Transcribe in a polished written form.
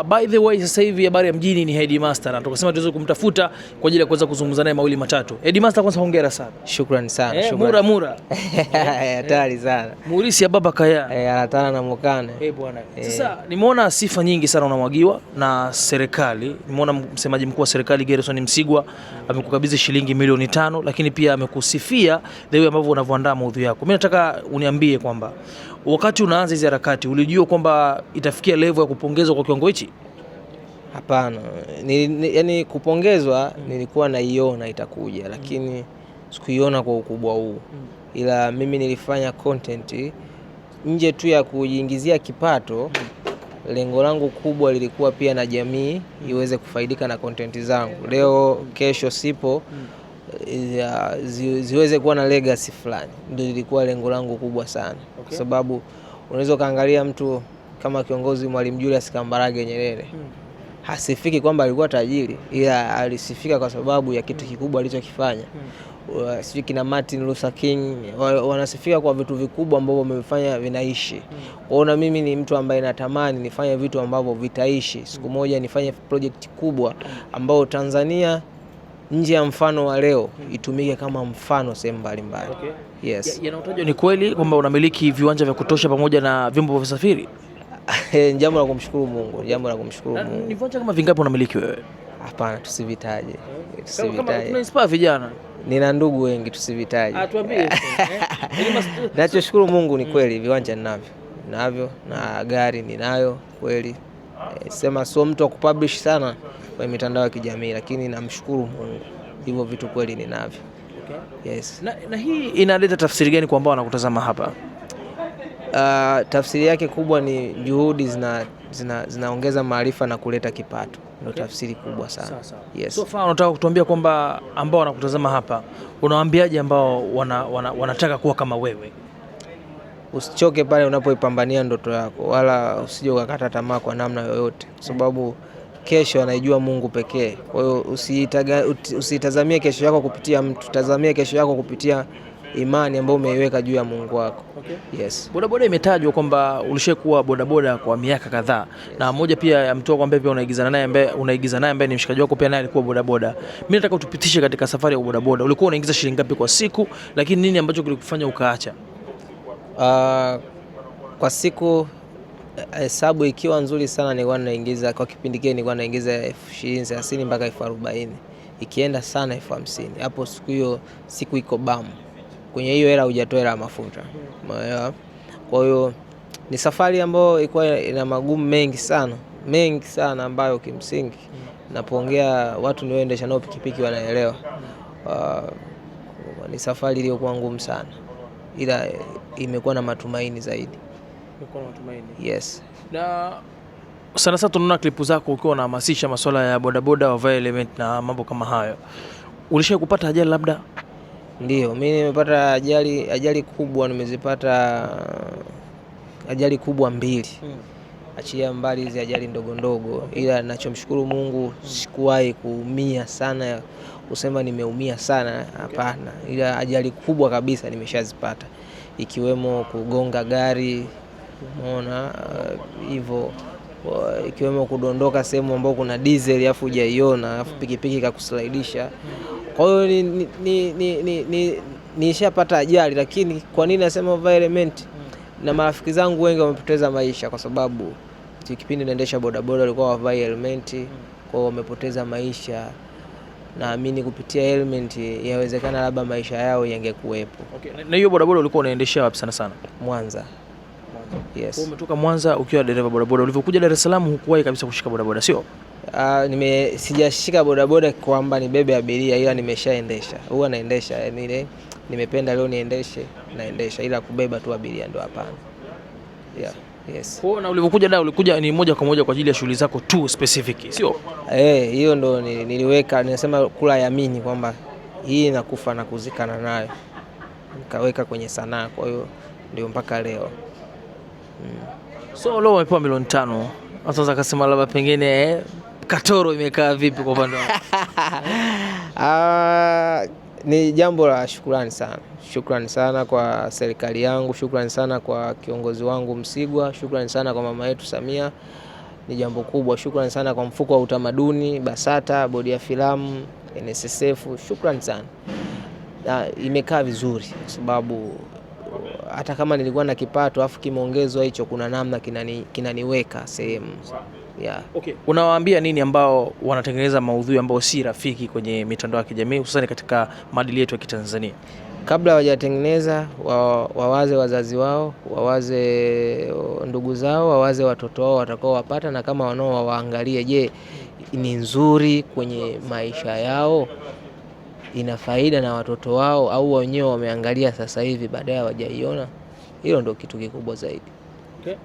By the way, sasa hivi habari ya mjini ni Headmaster, na tukasema tuweze kumtafuta kwa ajili ya kuweza kuzungumza naye mawili matatu. Headmaster, kwanza hongera sana. Shukrani sana. Mura Hatari sana. Murisi ya baba kaya. Anatana na mukane. Bwana. Sasa nimeona sifa nyingi sana unamwagiwa na serikali. Nimeona msemaji mkuu wa serikali Gerson Msigwa amekukabidhi shilingi milioni 5, lakini pia amekusifia the way ambavyo unavyoandaa maudhui yako. Mimi nataka uniambie kwamba wakati unaanza hizo harakati ulijua kwamba itafikia level ya kupongezwa kwa kiwango hichi? Hapana. Yaani kupongezwa nilikuwa naiona itakuja, lakini sikuiona kwa ukubwa huu. Ila mimi nilifanya content nje tu ya kujiingizia kipato. Lengo langu kubwa lilikuwa pia na jamii iweze kufaidika na content zangu. Leo kesho sipo, ziweze kuwa na legacy fulani. Ndio lilikuwa lengo langu kubwa sana. Kwa sababu unaweza kaangalia mtu kama kiongozi Mwalimu Julius Kambarage Nyerere. Hasifiki kwamba alikuwa tajiri, ila alisifika kwa sababu ya kitu kikubwa alichokifanya. Sisi kina Martin Luther King wanasifika kwa vitu vikubwa ambavyo wamefanya vinaishi. Kwaona mimi ni mtu ambaye natamani nifanye vitu ambavyo vitaishi. Siku moja nifanye project kubwa ambao Tanzania nje ya mfano wa leo itumike kama mfano sehemu mbalimbali. Yes. Yanayotajwa ni kweli kwamba unamiliki viwanja vya kutosha pamoja na vyombo vya usafiri? Jambo la kumshukuru Mungu, Ni viwanja kama vingapi unamiliki wewe? Hapana, tusivitaje. Kama tuna vijana. Nina ndugu wengi, tusivitaje. Tuambie. Nachoshukuru Mungu ni kweli viwanja ninavyo na gari ninayo kweli. Sema sio mtu wa kupublish sana kwenye mitandao ya kijamii, lakini namshukuru Mungu. Hivyo vitu kweli ninavyo. Yes. Na hii inaleta tafsiri gani kwa ambao wanakutazama hapa? Tafsiri yake kubwa ni juhudi zinaongeza maarifa na kuleta kipato. Ndio tafsiri kubwa sana. Yes. So far unataka kutuambia kwamba ambao wanakutazama hapa unawaambiaje ambao wanataka kuwa kama wewe? Usichoke pale unapoipambania ndoto yako, wala usije ukakata tamaa kwa namna yoyote, kwa sababu kesho anaijua Mungu pekee. Kwa hiyo usitazamie kesho yako kupitia mtu, tazamia kesho yako kupitia imani ambayo umeiweka juu ya Mungu wako. Yes. Bodaboda imetajwa kwamba ulishakuwa bodaboda kwa miaka kadhaa. Na mmoja pia ya mtu kwamba pia unaigiza naye ambaye ni mshikaji wako pia naye alikuwa bodaboda. Mimi nataka utupitishe katika safari ya bodaboda. Ulikuwa unaingiza shilingi ngapi kwa siku, lakini nini ambacho kilikufanya ukaacha? Kwa siku hesabu ikiwa nzuri sana nilikuwa naingiza kwa kipindi kile nilikuwa naingiza 20,000 mpaka 40,000. Ikienda sana 50,000. Hapo siku iko bamu. Kwenye hiyo hela hujatoa hela mafuta. Kwa hiyo ni safari ambayo ilikuwa ina magumu mengi sana ambayo kimsingi napoongea watu niwaendesha nao pikipiki wanaelewa. Ni safari iliyokuwa ngumu sana, ila imekuwa na matumaini zaidi. Yes. Na sana tunaona klipu zako ukiwa unahamasisha masuala ya bodaboda wa helmet na mambo kama hayo. Ulishawahi kupata ajali labda? Ndio, mimi nimepata ajali kubwa, nimezipata ajali kubwa 2. Achia mbali hizi ajali ndogo, ila ninachomshukuru Mungu sikuwahi kuumia sana, usema nimeumia sana, hapana. Ila ajali kubwa kabisa nimeshazipata, ikiwemo kugonga gari, umeona hivyo, ikiwemo kudondoka sehemu ambapo kuna diesel afu hujaiona, afu pikipiki ikakuslidisha. Kwa hiyo nishapata ajali, lakini kwa nini nasema environment? Na marafiki zangu wengi wamepoteza maisha kwa sababu kipindi naendesha bodaboda walikuwa wavai helmet, kwa wamepoteza maisha. Naamini kupitia helmet yawezekana labda maisha yao yangekuwepo. Na hiyo bodaboda ulikuwa unaendeshia wapi sana? Mwanza. Yes. Kwa umetoka Mwanza ukiwa dereva bodaboda, ulivyokuja Dar es Salaam hukuwahi kabisa kushika bodaboda, sio? Sijashika bodaboda kwamba nibebe abiria, ila nimeshaendesha. Huwa naendesha, yani nimependa leo naendesha, ila kubeba tu abiria ndo hapana. Yeah. Yes. Kwa na ulivyokuja ulikuja ni moja kwa moja kwa ajili ya shughuli zako tu specific, sio? Hiyo ndo niliweka, ninasema kula yamini kwamba hii nakufa na kuzikana nayo. Nikaweka kwenye sanaa, kwa hiyo ndio mpaka leo. So leo umepewa milioni 5. Sasa akasema labda pengine Katoro imekaa vipi kwa upande wako? Ni jambo la shukrani sana. Shukrani sana kwa serikali yangu, shukrani sana kwa kiongozi wangu Msigwa, shukrani sana kwa mama yetu Samia. ni jambo kubwa. Shukrani sana kwa mfuko wa utamaduni, BASATA, bodi ya filamu, NSSF, shukrani sana. Imekaa vizuri kwa sababu hata kama nilikuwa na kipato afu kimeongezwa hicho, kuna namna kinaniweka sehemu. Yeah. Okay. Unawaambia nini ambao wanatengeneza maudhui ambao si rafiki kwenye mitandao ya kijamii hususan katika maadili yetu ya Kitanzania? Kabla hawajatengeneza wawaze wazazi wao, wawaze ndugu zao, wawaze watoto wao watakao wapata, na kama wanao waangalie, je, ni nzuri kwenye maisha yao, ina faida na watoto wao, au wenyewe wameangalia sasa hivi baadaye hawajaiona. Hilo ndio kitu kikubwa zaidi. Okay.